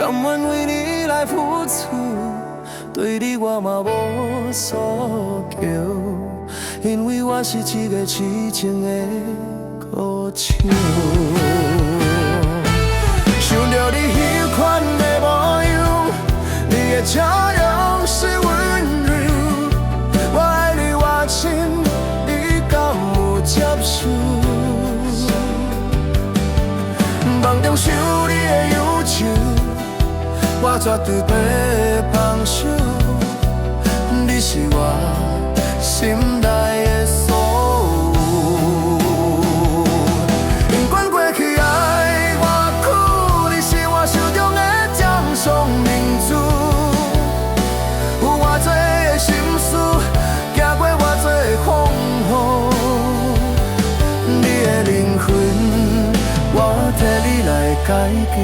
甘愿为你来付出，对你我嘛无所求，因为我是一个痴情的孤手。想着你迄款的模样，你的笑容是温柔，我爱你我深，你敢有接受？梦中想你的忧愁，我绝对袂放手。你是我心内的所有。不管过去爱偌久，你是我手中的掌上明珠。有偌多的心事，行过偌多的风雨，你的灵魂，我替你来解救。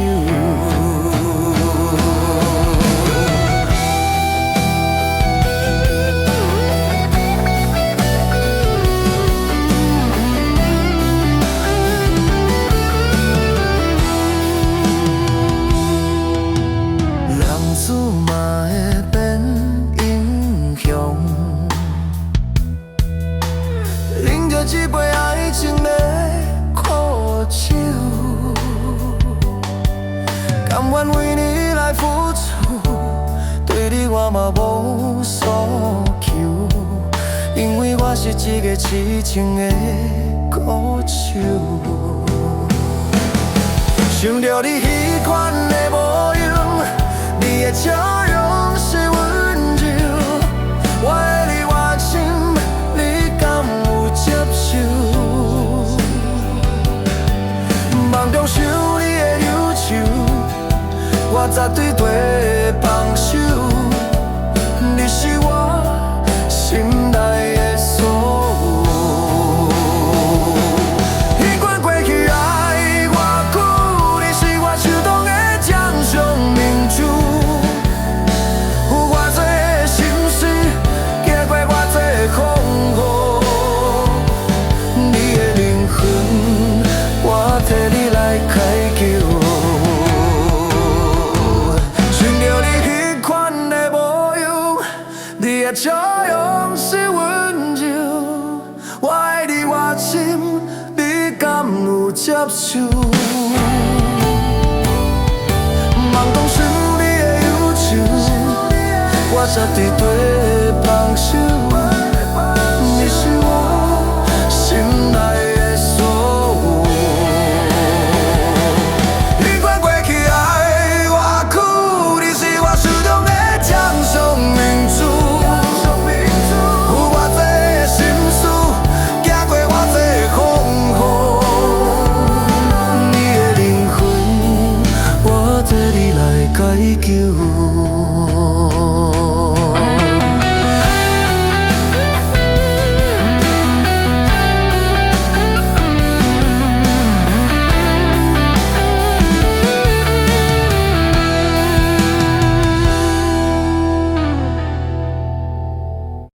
一杯爱情的苦酒，甘愿为你来付出，对你我嘛无所求，因为我是一个痴情的孤手。想着你迄款的模样，你的笑容是温柔，我爱你我深，你敢有接受？梦中想你的忧愁，我绝对袂放手。你是我心内的所有。不管过去爱偌久，你是我手中的掌上明珠。有偌多的心事，行过偌多的风雨，你的灵魂，我替你来解救。想着你迄款的模样，你的笑容是温柔，我爱你我深，你敢有接受？梦中想你的忧愁，我绝对袂放手。你是我心内的所有。不管过去爱偌久，你是我手中的掌上明珠。有偌多的心事，行过偌多的风雨，你的灵魂，我替你来解救。